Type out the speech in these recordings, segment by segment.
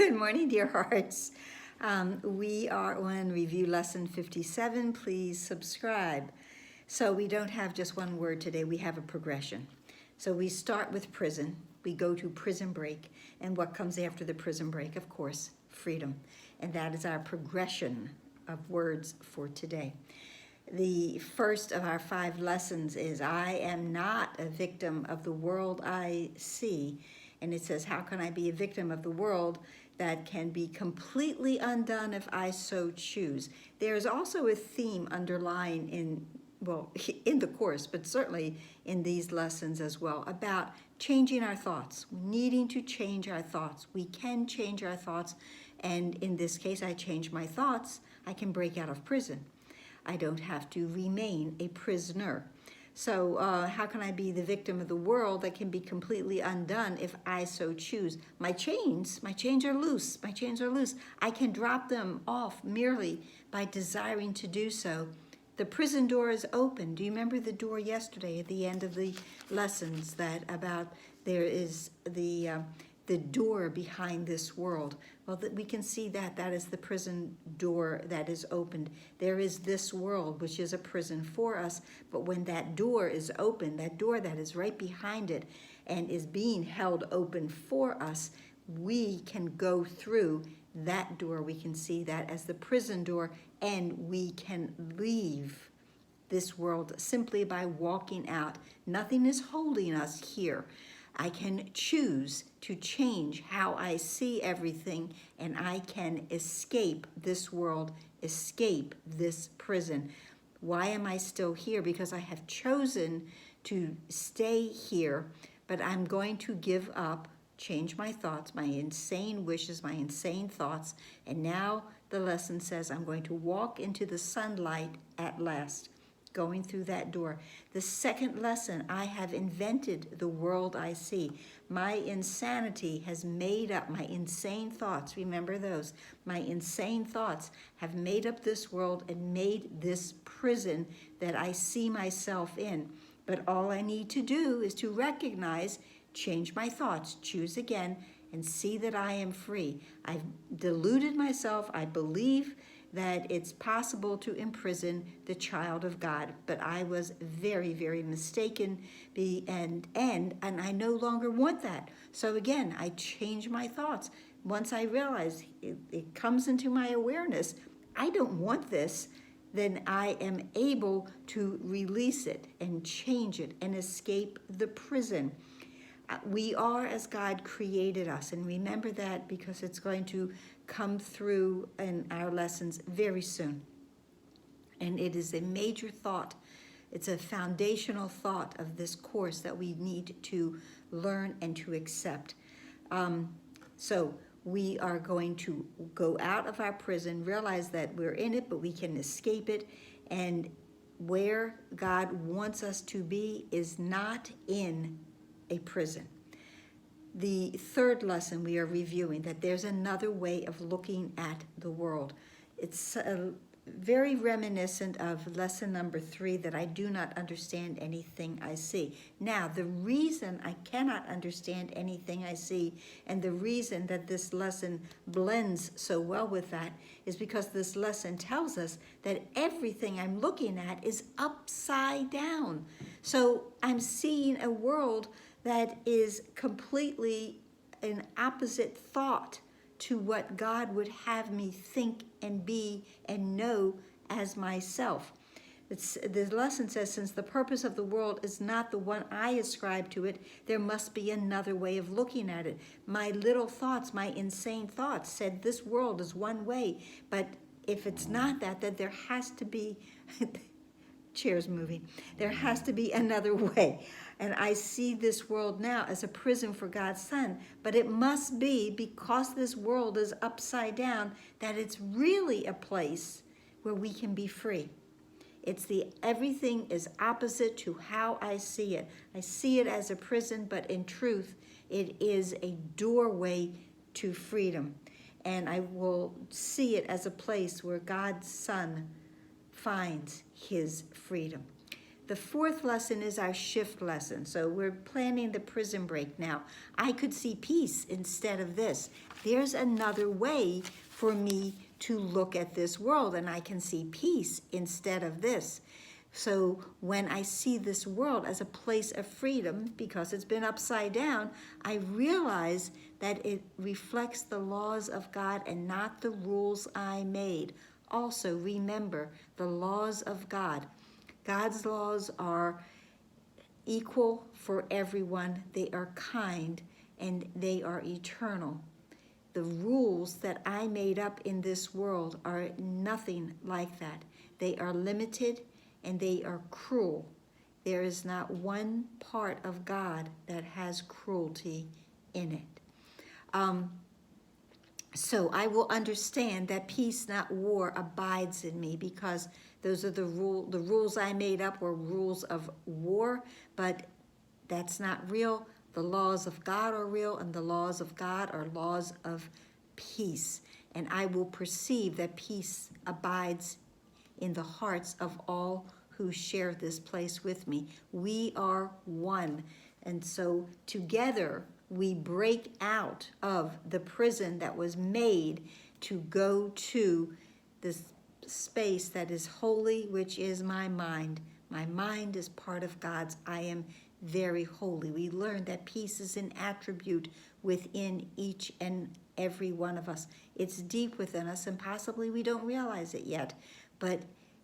Good morning, dear hearts. We are on review lesson 57. Please subscribe. So we don't have just one word today, we have a progression. So we start with prison, we go to prison break, and what comes after the prison break? Of course, freedom. And that is our progression of words for today. The first of our 5 lessons is I am not a victim of the world I see. And it says, how can I be a victim of the world that can be completely undone if I so choose? There's also a theme underlying in the course, but certainly in these lessons as well, about changing our thoughts, needing to change our thoughts. We can change our thoughts, and in this case, I change my thoughts, I can break out of prison. I don't have to remain a prisoner. So how can I be the victim of the world that can be completely undone if I so choose? My chains are loose. My chains are loose. I can drop them off merely by desiring to do so. The prison door is open. Do you remember the door yesterday at the end of the lessons that about there is the door behind this world? Well, that we can see that is the prison door that is opened. There is this world, which is a prison for us, but when that door is open, that door that is right behind it and is being held open for us, we can go through that door. We can see that as the prison door, and we can leave this world simply by walking out. Nothing is holding us here. I can choose to change how I see everything, and I can escape this world, escape this prison. Why am I still here? Because I have chosen to stay here, but I'm going to give up, change my thoughts, my insane wishes, my insane thoughts, and now the lesson says I'm going to walk into the sunlight at last, going through that door. The second lesson, I have invented the world I see. My insanity has made up, my insane thoughts, remember those, my insane thoughts have made up this world and made this prison that I see myself in. But all I need to do is to recognize, change my thoughts, choose again, and see that I am free. I've deluded myself. I believe that it's possible to imprison the child of God, but I was very, very mistaken, and I no longer want that. So again, I change my thoughts. Once I realize it comes into my awareness, I don't want this, then I am able to release it and change it and escape the prison. We are as God created us, and remember that because it's going to come through in our lessons very soon. And it is a major thought. It's a foundational thought of this course that we need to learn and to accept. So we are going to go out of our prison, realize that we're in it, but we can escape it. And where God wants us to be is not in a prison. The third lesson we are reviewing, that there's another way of looking at the world. It's very reminiscent of lesson number 3, that I do not understand anything I see. Now, the reason I cannot understand anything I see, and the reason that this lesson blends so well with that, is because this lesson tells us that everything I'm looking at is upside down. So I'm seeing a world that is completely an opposite thought to what God would have me think and be and know as myself. The lesson says, since the purpose of the world is not the one I ascribe to it, there must be another way of looking at it. My little thoughts, my insane thoughts said this world is one way, but if it's not that, then there has to be, chair's moving, there has to be another way. And I see this world now as a prison for God's Son, but it must be, because this world is upside down, that it's really a place where we can be free. Everything is opposite to how I see it. I see it as a prison, but in truth, it is a doorway to freedom. And I will see it as a place where God's Son finds his freedom. The fourth lesson is our shift lesson. So we're planning the prison break now. I could see peace instead of this. There's another way for me to look at this world, and I can see peace instead of this. So when I see this world as a place of freedom, because it's been upside down, I realize that it reflects the laws of God and not the rules I made. Also, remember the laws of God. God's laws are equal for everyone. They are kind and they are eternal. The rules that I made up in this world are nothing like that. They are limited and they are cruel. There is not one part of God that has cruelty in it. So I will understand that peace, not war, abides in me, because those are the rules I made up were rules of war, but that's not real. The laws of God are real, and the laws of God are laws of peace. And I will perceive that peace abides in the hearts of all who share this place with me. We are one. And so together we break out of the prison that was made to go to this space that is holy, which is my mind. My mind is part of God's. I am very holy. We learned that peace is an attribute within each and every one of us. It's deep within us, and possibly we don't realize it yet, but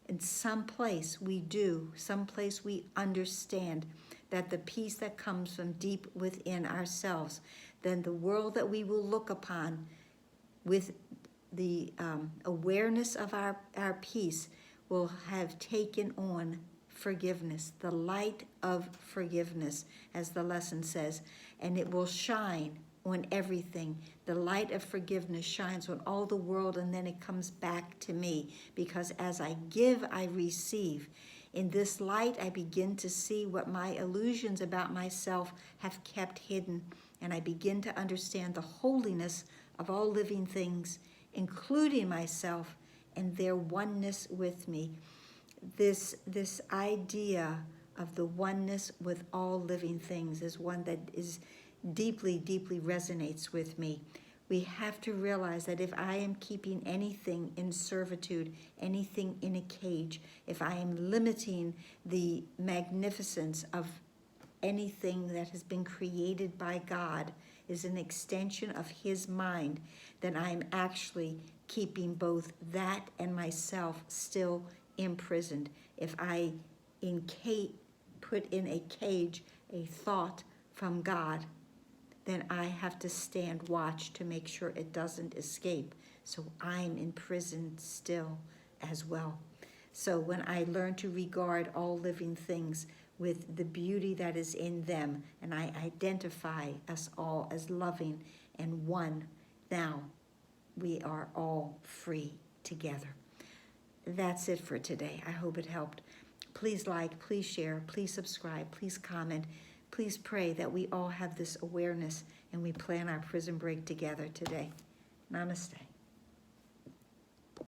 in some place we do, some place we understand that the peace that comes from deep within ourselves, then the world that we will look upon with the awareness of our peace will have taken on forgiveness, the light of forgiveness, as the lesson says, and it will shine on everything. The light of forgiveness shines on all the world, and then it comes back to me, because as I give, I receive. In this light, I begin to see what my illusions about myself have kept hidden, and I begin to understand the holiness of all living things, including myself, and their oneness with me. This idea of the oneness with all living things is one that is deeply, deeply resonates with me. We have to realize that if I am keeping anything in servitude, anything in a cage, if I am limiting the magnificence of anything that has been created by God, is an extension of His mind, then I am actually keeping both that and myself still imprisoned. If I put in a cage a thought from God, then I have to stand watch to make sure it doesn't escape. So I'm imprisoned still as well. So when I learn to regard all living things with the beauty that is in them, and I identify us all as loving and one, now we are all free together. That's it for today. I hope it helped. Please like, please share, please subscribe, please comment. Please pray that we all have this awareness and we plan our prison break together today. Namaste.